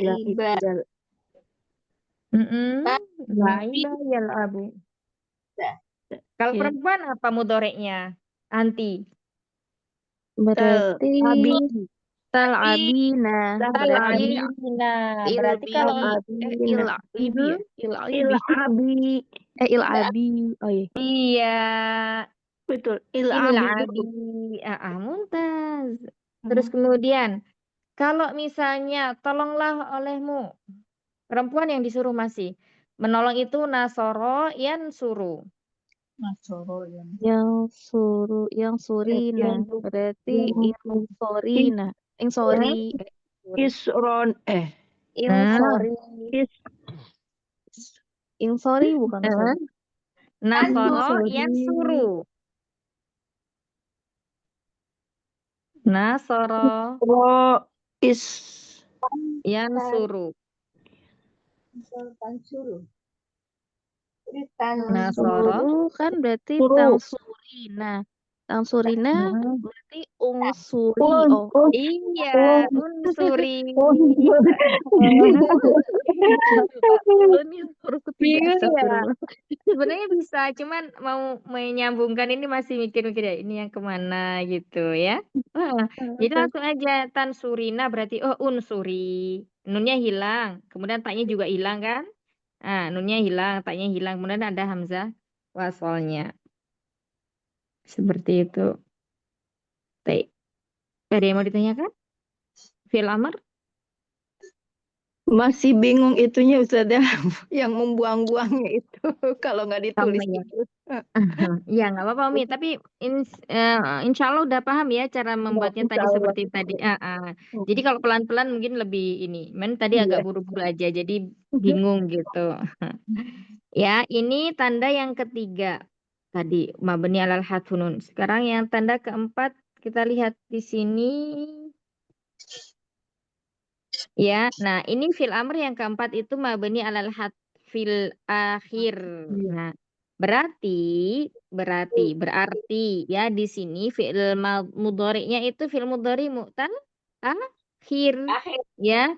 Laiba. La'iba yal'abu. Kalau perempuan apa mudhari'nya? Anti. Berarti tal'abina. Tal'abina. Berarti kalau Il'abi ya? Il'abi. Il'abi. Oh iya. iya. Betul. Il'abi. Mumtaz. Terus kemudian kalau misalnya tolonglah olehmu. Perempuan yang disuruh masih. Menolong itu nasoro yansuru. Yang surina. Berarti insorina. Insori. Isron. Insori. Insori bukan Ustaz. Nasoro yansuru. Nasoro yansuru. Nasoro Suru kan berarti tangsurina. Tangsurina Nah. berarti ungsuri. Un, Oh, un, Iya, un, unsuri. Lu nih huruf ketiga Bingung ya. astagfirullah. Sebenarnya bisa, cuman mau menyambungkan ini masih mikir-mikir ya, ini yang kemana gitu ya. Jadi langsung aja tansurina berarti unsuri. Nunnya hilang, kemudian taknya juga hilang kan? Nunnya hilang, taknya hilang, kemudian ada hamzah wasolnya. Seperti itu. Baik. Ada yang mau ditanyakan? Fil amr? masih bingung itunya Ustazah yang membuang-buangnya itu kalau nggak ditulis Ya. gitu. Ya nggak apa-apa Umi, tapi insya Allah udah paham ya cara membuatnya tadi Insya Allah. seperti tadi. Jadi kalau pelan-pelan mungkin lebih ini, tadi agak Iya. buru-buru aja, jadi bingung gitu. Ya, ini tanda yang ketiga tadi mabni alal hadfunun. Sekarang yang tanda keempat kita lihat di sini. Ya, nah ini fil amr yang keempat itu mabni alal fil akhir. Nah, berarti ya di sini fi'il mudhari'nya itu fi'il mudhari mu'tal akhir Akhir. ya.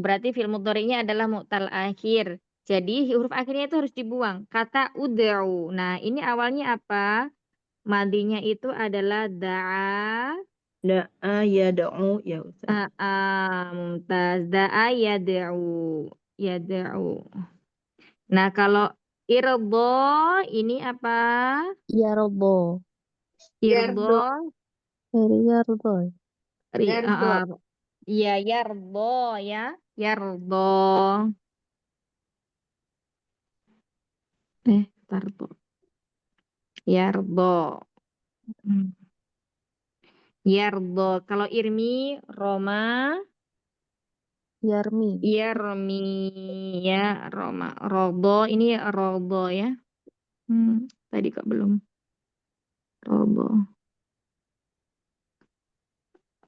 Berarti fi'il mudhari'nya adalah mu'tal akhir. Jadi huruf akhirnya itu harus dibuang. Kata ud'u. Nah, ini awalnya apa? Madinya itu adalah da'a. Da'a ya da'u ya Ustaz. Mumtaz. Da'a yad'u. Nah, kalau irdo ini apa? Yarbo. Irdo. Dari Yarbo. Yardo. Iya, yardo ya. Yardo. Tardo. Yardo. Yardo. Kalau Irmi, Roma. Yarmi. Yarmi ya, Roma. Rodo, ini rodo ya. Tadi kok belum. Rodo.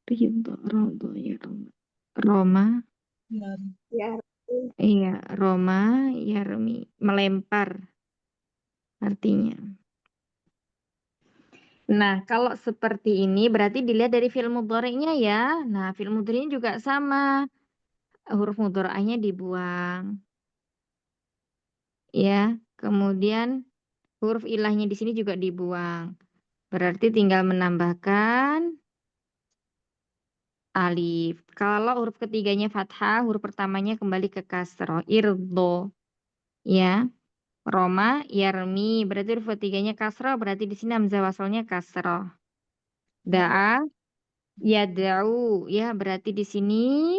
Ridho, rodo ya, Roma. Roma. Yardo. Iya, Roma, Yarmi. Melempar artinya. Nah, kalau seperti ini berarti dilihat dari fi'il mudhari'nya ya. Nah, fi'il mudhari'nya juga sama. Huruf mudhari'nya dibuang. Ya, kemudian huruf ilahnya di sini juga dibuang. Berarti tinggal menambahkan alif. Kalau huruf ketiganya fathah, huruf pertamanya kembali ke kasroh. Irdo. Ya. Roma, Yarmi. Berarti huruf ketiganya kasroh. Berarti di sini hamzah wasalnya kasroh. Da'a, yad'u. Ya, berarti di sini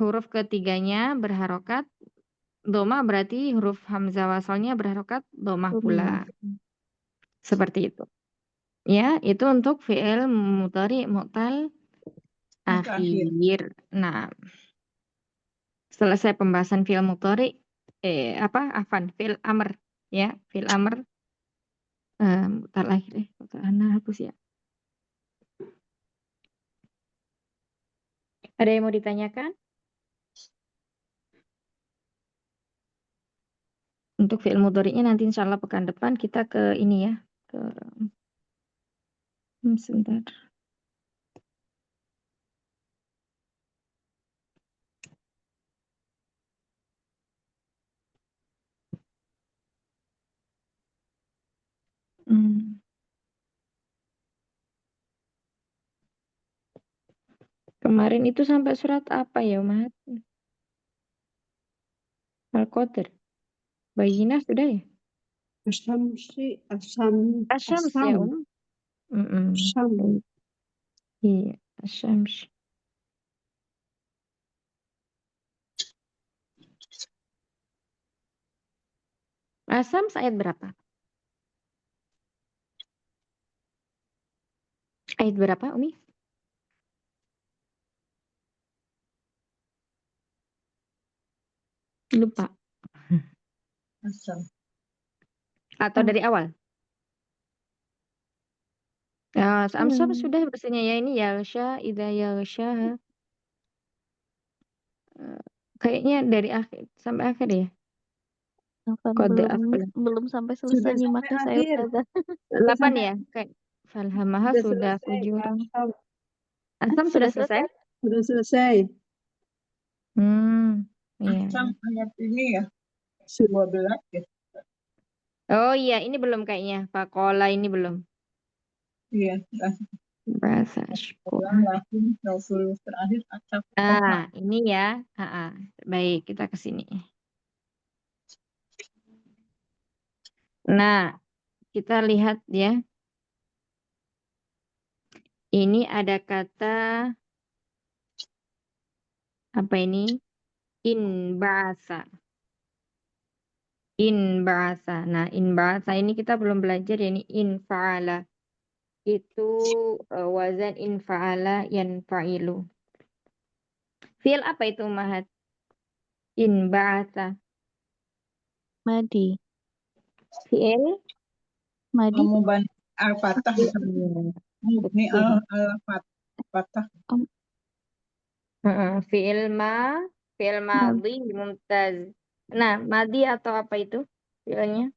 huruf ketiganya berharokat doma, berarti huruf hamzah wasalnya berharokat domah pula. Seperti itu. Ya, itu untuk fi'il mudhari mu'tal akhir. Nah, selesai pembahasan fi'il mudhari fi'il amr ya, fi'il amr mu'tal akhir hapus ya. Ada yang mau ditanyakan? Untuk fi'il mudhari'nya nanti insya Allah pekan depan kita ke ini ya, ke sebentar. Kemarin itu sampai surat apa ya, Mat? Al-Qadr. Bayyinah sudah ya? Asyams ya, Iya, asyams. Asyams ayat berapa? Ayat berapa, Umi? Lupa. Atau dari awal? Asyams sudah bahasanya ya, ini yaghsha, idza yaghsha. Kayaknya dari akhir sampai akhir ya. Afan Kode belum sampai Sudah selesai sampai nyimaknya saya akhir. Ustazah. Sudah 8 sampai ya? Kayak falhamaha sudah sudah selesai. fujuran. Asam Asam sudah selesai? sudah selesai. Iya. Asam ayat ini ya 12 ya. Oh iya, ini belum kayaknya. Fakola ini belum. Iya, Bahasa syukur. langsung Rasul terakhir asam. Ini ya. Baik, kita ke sini. Nah, kita lihat ya. Ini ada kata apa ini? Inba'asa. Inba'asa. Nah, inba'asa ini kita belum belajar ya, ini infa'ala. Itu wazan infa'ala yanfa'ilu. Fi'il apa itu Mahat? Inba'asa. Madi. Fi'il? Madi. Kamu al-fatah ini al-fatah. Fi'il madhi mumtaz. Nah, madhi atau apa itu fi'ilnya?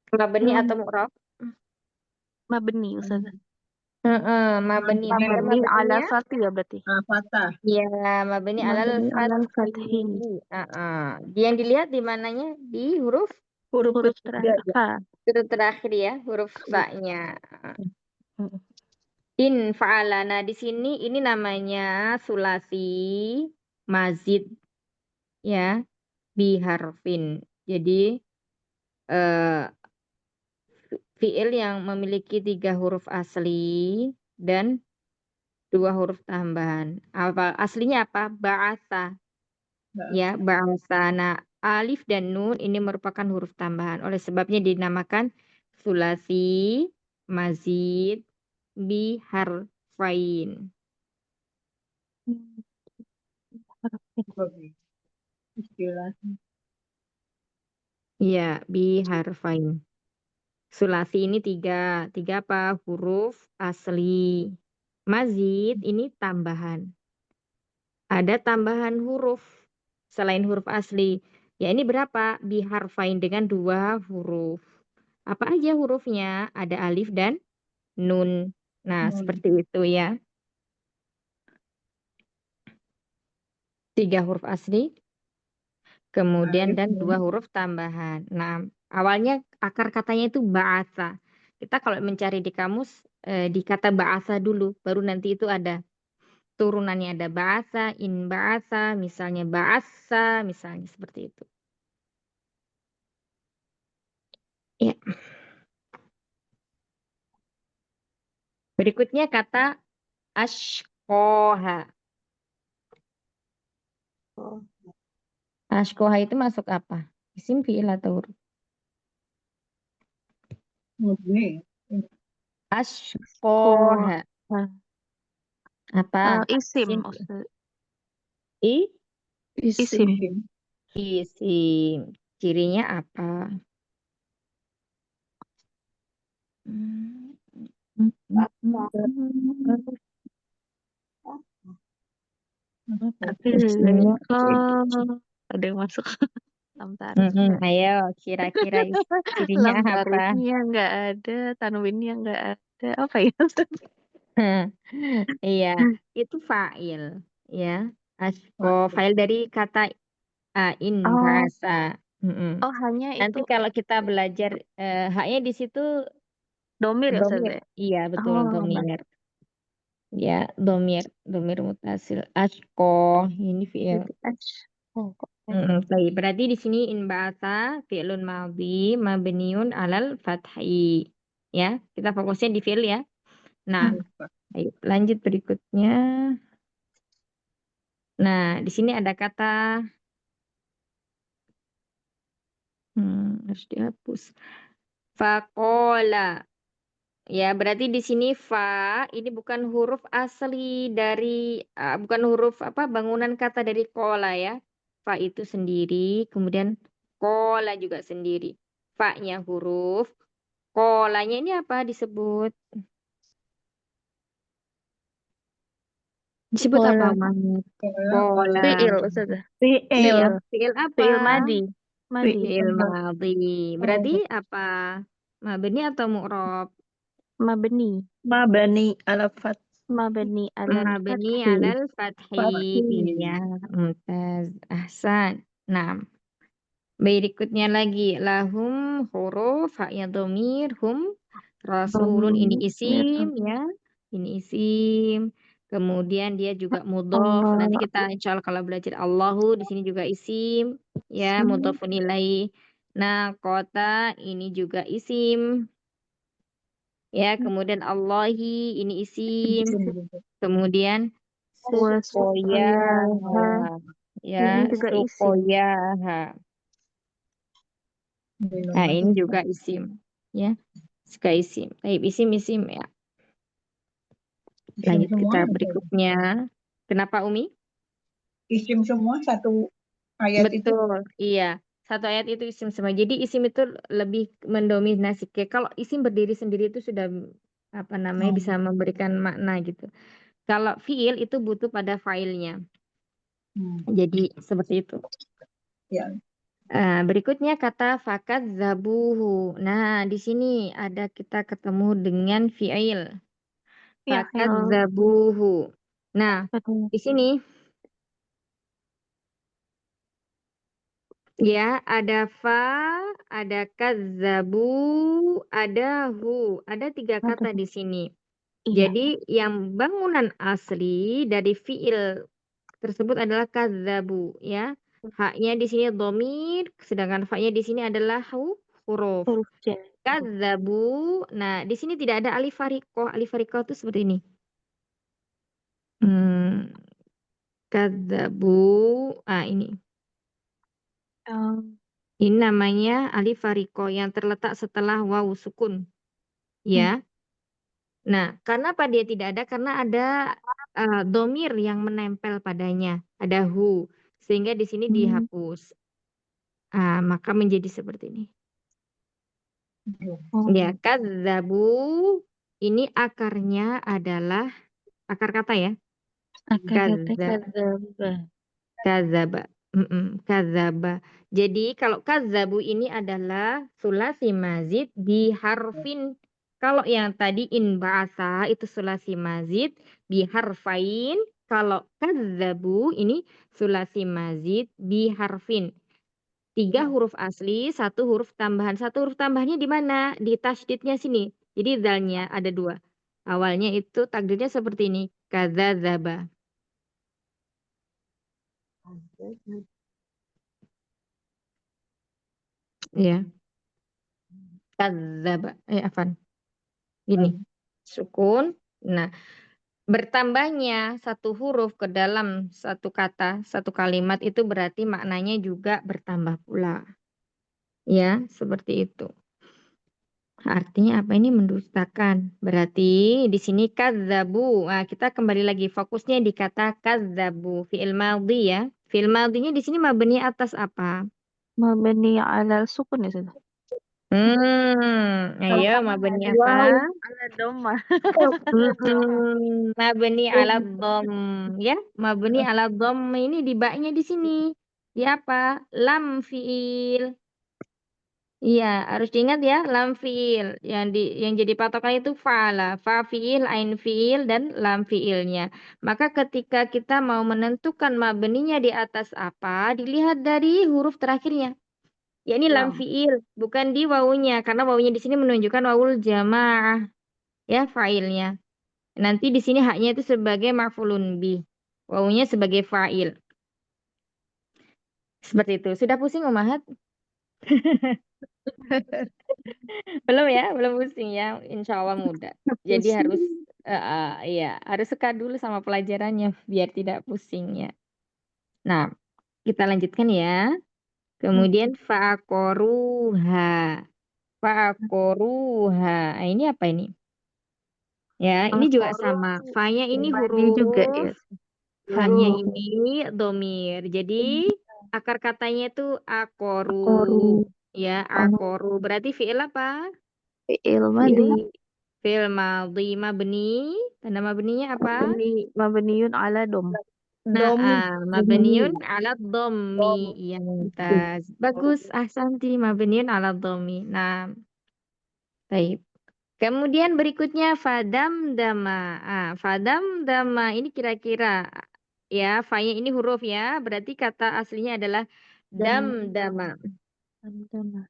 Mabni atau mu'rab? Mabni Ustazah. Mabni. Tanda Mabni ala mabninya? fathi ya berarti. Al-fatah. Ya, mabni alal Mabni alal fathi. fathi. Yang dilihat di mananya? Di huruf Huruf terakhir. Fa. terakhir ya, huruf fa-nya. In fa'ala. Nah, di sini ini namanya sulasi mazid ya, biharfin. Jadi fi'il yang memiliki 3 huruf asli dan 2 huruf tambahan. Aslinya apa? Ba'asa. Ya, ba'asa. Nah, alif dan nun ini merupakan huruf tambahan. Oleh sebabnya dinamakan sulasi mazid biharfain. Istilahnya. Ya, biharfain. Sulasi ini 3. 3 apa? Huruf asli. Mazid ini tambahan. Ada tambahan huruf selain huruf asli. Ya ini berapa? Biharfain dengan 2 huruf. Apa aja hurufnya? Ada alif dan nun. Nah, seperti itu ya. 3 huruf asli, kemudian dan 2 huruf tambahan. Nah, awalnya akar katanya itu ba'asa. Kita kalau mencari di kamus, di kata ba'asa dulu, baru nanti itu ada turunannya, ada ba'asa, in ba'asa, misalnya ba'asa, misalnya seperti itu. Ya. Berikutnya kata ashkoha. Ashkoha itu masuk apa? Isim fi'il atau huruf? Murni. Ashkoha. Apa? Isim. Isim. Isim. Isim. Cirinya apa? Isimnya Ada yang masuk. Ayo, kira-kira cirinya apa? Lamtarifnya nggak ada, tanwinnya nggak ada. Apa ya? Iya, itu fa'il ya. Fa'il dari kata in bahasa. Oh, hanya Nanti itu kalau kita belajar haknya di situ domir ya Ustazah? domir. Iya, betul domir. Ya, domir mutasil. Ashko ini fi'il. Baik, berarti di sini in ba'asa fi'lun madhi mabniun alal fathi. Ya, kita fokusnya di fi'il ya. Nah, ayo lanjut berikutnya. Nah, di sini ada kata harus dihapus. Faqala. Ya, berarti di sini fa ini bukan huruf asli dari bukan huruf apa bangunan kata dari kola ya. Fa itu sendiri, kemudian kola juga sendiri. Fa-nya huruf, kolanya ini apa disebut? Disebut apa, Pola. Mahmud? Pola. Fiil, Pola. Ustazah. Fiil. Fiil. Fiil Fiil apa? madi. Madi. Fiil Fiil. madhi. Berarti apa? Mabni atau mu'rob? Mabni. Mabani ala fath. Mabni alal Mabni fathi. alal fathi. Iya, mumtaz. Ahsan. Nah, berikutnya lagi. Lahum huruf, haknya domir, hum rasulun. Ini isim ya. Ini isim. Kemudian dia juga mudhof. Nanti kita insya Allah kalau belajar Allahu di sini juga isim ya, mudhofun ilaih. Nah, kota ini juga isim ya. Kemudian Allahi ini isim. Kemudian Sukoyaha ya, Ini juga isim. Sukoyaha. Nah, ini juga isim ya. Juga isim. Baik, isim ya. Isim Lanjut semua. kita berikutnya. Kenapa Umi? Isim semua satu ayat itu. Betul, iya. Satu ayat itu isim semua. Jadi isim itu lebih mendominasi. Kayak kalau isim berdiri sendiri itu sudah apa namanya bisa memberikan makna gitu. Kalau fiil itu butuh pada failnya. Jadi seperti itu. Ya. Berikutnya kata fakat zabuhu. Nah, di sini ada kita ketemu dengan fiil. Fakat zabuhu. Nah, di sini ya, ada fa, ada kazzabu, ada hu. Ada 3 kata di sini. Iya. Jadi yang bangunan asli dari fiil tersebut adalah kazzabu ya. Haknya di sini dhamir, sedangkan fa-nya di sini adalah huruf. Huruf jar. Kazzabu. Nah, di sini tidak ada alif farikoh. Alif farikoh itu seperti ini. Kazzabu. Ini. Ini namanya alif fariko yang terletak setelah waw sukun. Ya. Nah, kenapa dia tidak ada? Karena ada domir yang menempel padanya. Ada hu. Sehingga di sini dihapus. Maka menjadi seperti ini. Ya, kadzabu. Ini akarnya adalah akar kata ya. Kadzaba. Kadzaba. Jadi kalau kadzabu ini adalah sulasi mazid biharfin. Kalau yang tadi in ba'asa itu sulasi mazid biharfain. Kalau kadzabu ini sulasi mazid biharfin. 3 huruf asli, 1 huruf tambahan. 1 huruf tambahannya di mana? Di tasydidnya sini. Jadi dzalnya ada 2. Awalnya itu takdirnya seperti ini. Kadzaba. Ya. Kadzaba. Afan. Ini. Sukun. Nah, bertambahnya 1 huruf ke dalam 1 kata, 1 kalimat itu berarti maknanya juga bertambah pula. Ya, seperti itu. Artinya apa ini mendustakan. Berarti di sini kadzabu. Kita kembali lagi fokusnya di kata kadzabu, fi'il madhi ya. Fi'il madhinya di sini mabni atas apa? Mabni alal sukun ya, Ustazah. Ayo mabni apa? Ala dhamma. Mabni ala dhom ya. Mabni ala dhom ini di ba-nya di sini. Di apa? Lam fi'il. Iya, harus diingat ya, lam fiil. Yang jadi patokan itu fa'ala, fa fiil, ain fiil dan lam fiilnya. Maka ketika kita mau menentukan mabninya di atas apa, dilihat dari huruf terakhirnya. Ya ini lam fiil, bukan di wawunya karena wawunya di sini menunjukkan wawul jamaah. Ya, fa'ilnya. Nanti di sini haknya itu sebagai maf'ulun bih. Wawunya sebagai fa'il. Seperti itu. Sudah pusing Umahat? Belum ya, belum pusing ya. Insya Allah mudah. Jadi harus harus suka dulu sama pelajarannya biar tidak pusing ya. Nah, kita lanjutkan ya. Kemudian fa'aqoruha. Fa'aqoruha. Ini apa ini? Ya, ini juga sama. Fa-nya ini Mabni juga ya. huruf. Ha-nya ini domir. Jadi akar katanya itu akoru. Ya, akoru. Berarti fi'il apa? Fi'il madi. Fi'il madhi mabni. Tanda mabninya apa? Mabniun ala dom. Mabniun ala dhammi. Iya, mumtaz. Bagus, ahsanti. Mabniun ala dhammi. Nah, baik. Kemudian berikutnya fadam dama. Fadam dama ini kira-kira ya, fa-nya ini huruf ya. Berarti kata aslinya adalah dam dama. Damdama.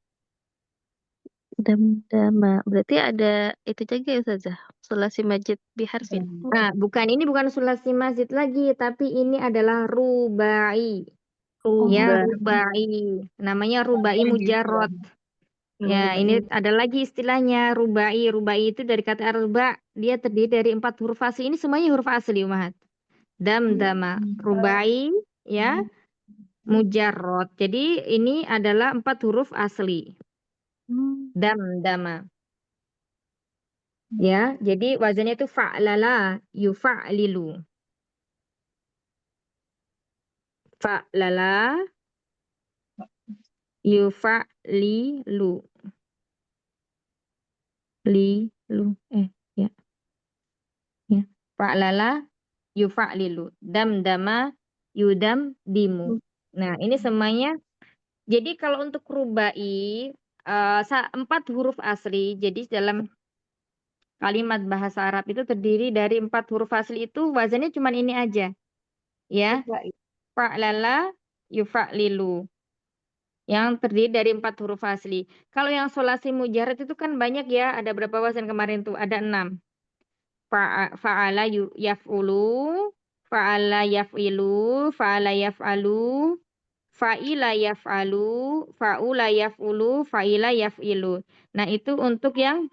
Damdama. Berarti ada itu juga ya Ustazah. Sulasi majid biharfin. Nah, ini bukan sulasi mazid lagi, tapi ini adalah rubai. Ya, rubai. Namanya rubai mujarrad. Ya, ini ada lagi istilahnya rubai. Rubai itu dari kata arba. Dia terdiri dari 4 huruf asli. Ini semuanya huruf asli, Umahat. Dama. Rubai, ya, mujarrad. Jadi ini adalah 4 huruf asli. Dama. Ya, jadi wazannya itu fa'lala, yufa'lilu. Fa'lala, yufa'lilu. Ya. Ya. Fa'lala, yufa'lilu. Damdama, yudam, dimu. Nah, ini semuanya. Jadi kalau untuk rubai, 4 huruf asli. Jadi dalam kalimat bahasa Arab itu terdiri dari 4 huruf asli itu wazannya cuma ini aja. Ya. Fa'lala, yufa'lilu. Yang terdiri dari 4 huruf asli. Kalau yang sulasi mujarrad itu kan banyak ya. Ada berapa wazan kemarin tuh? Ada 6. Fa'ala yaf'ulu, fa'ala yaf'ilu, fa'ala yaf'alu, fa'ila yaf'alu, fa'ula yaf'ulu, fa'ila yaf'ilu. Nah, itu untuk yang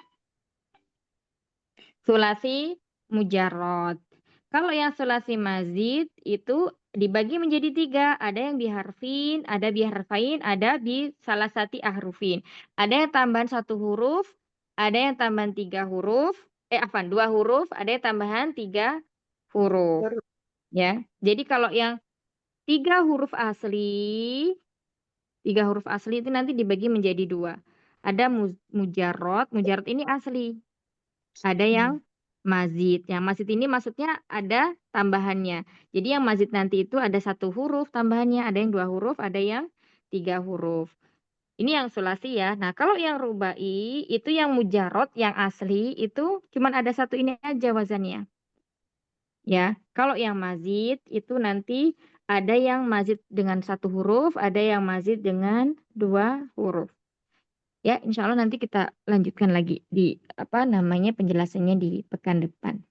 sulasi mujarrad. Kalau yang sulasi mazid itu dibagi menjadi 3. Ada yang biharfin, ada biharfain, ada bi salah satu ahrufin. Ada yang tambahan 1 huruf, ada yang tambahan 3 huruf, 2 huruf, ada yang tambahan 3 huruf. Ya. Jadi kalau yang 3 huruf asli, 3 huruf asli itu nanti dibagi menjadi 2. Ada mujarrad ini asli. Ada yang mazid. Yang mazid ini maksudnya ada tambahannya. Jadi yang mazid nanti itu ada 1 huruf tambahannya, ada yang 2 huruf, ada yang 3 huruf. Ini yang sulasi ya. Nah, kalau yang rubai itu yang mujarrad, yang asli itu cuman ada 1 ini aja wazannya. Ya, kalau yang mazid itu nanti ada yang mazid dengan 1 huruf, ada yang mazid dengan 2 huruf. Ya, insya Allah nanti kita lanjutkan lagi di penjelasannya di pekan depan.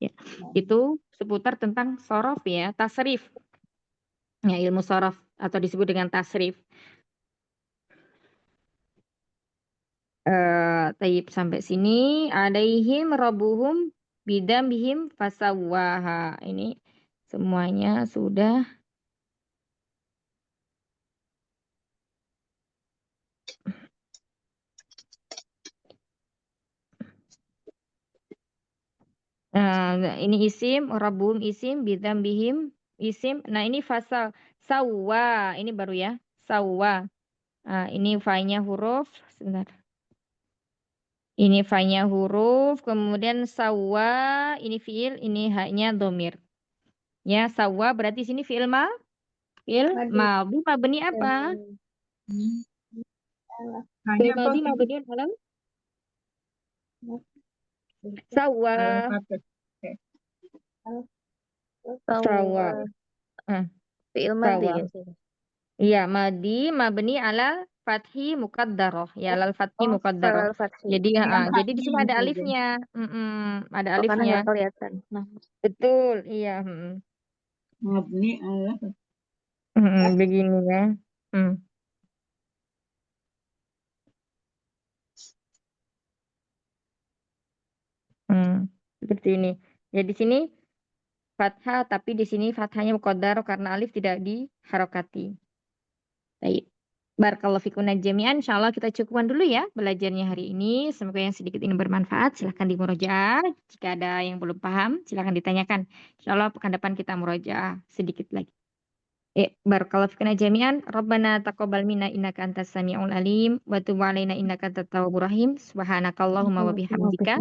Ya, itu seputar tentang sorof ya, tasrif. Ya, ilmu sorof atau disebut dengan tasrif. Tayyib sampai sini. Alaihim rabbuhum bidambihim fasawwaha. Ini semuanya sudah. Ini isim, rabbuhum isim, bidambihim isim. Nah, ini fasal sawwa. Ini baru ya. Sawwa. Ini fa-nya huruf. Sebentar. Ini fa-nya huruf, kemudian sawwa, ini fiil, ini ha-nya dhamir. Ya, sawwa berarti sini fiil madhi mabni apa? Fiil madhi mabni alam sawwa. Sawwa. Fi'il madhi Sawwa. ya sih. Iya, madhi mabni ala fathi muqaddarah. Ya, alal fathi muqaddarah. Jadi jadi di sini ada alifnya. Ada Karena alifnya. nggak kelihatan. Nah, Betul, iya. Mabni ala Begini ya. Seperti ini. Ya, di sini fathah, tapi di sini fathahnya muqaddar karena alif tidak diharokati. Baik. Barakallahu fikum jami'an. Insyaallah kita cukupkan dulu ya belajarnya hari ini. Semoga yang sedikit ini bermanfaat. Silahkan dimurojaah. Jika ada yang belum paham, silahkan ditanyakan. Insyaallah pekan depan kita murojaah sedikit lagi. barakallahu fikna jami'an. Rabbana taqabbal minna innaka antas samiul alim wa tub alaina innaka antat tawwabur rahim. Subhanakallahumma wa bihamdika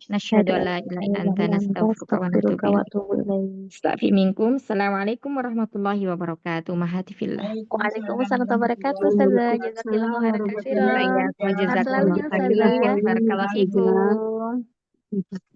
nasyhadu an la ilaha illa anta nastaghfiruka wa natubu astaghfiruka wa ilaik. atubu ilaik. Astaghfi minkum. Assalamualaikum warahmatullahi wabarakatuh. Mahati fillah. Waalaikumsalam warahmatullahi wabarakatuh, Ustazah. Jazakallahu khairan katsiran. Wa Sehat selalu jazakumullah ya, khairan. Ustazah. Barakallahu fikum. Assalamualaikum.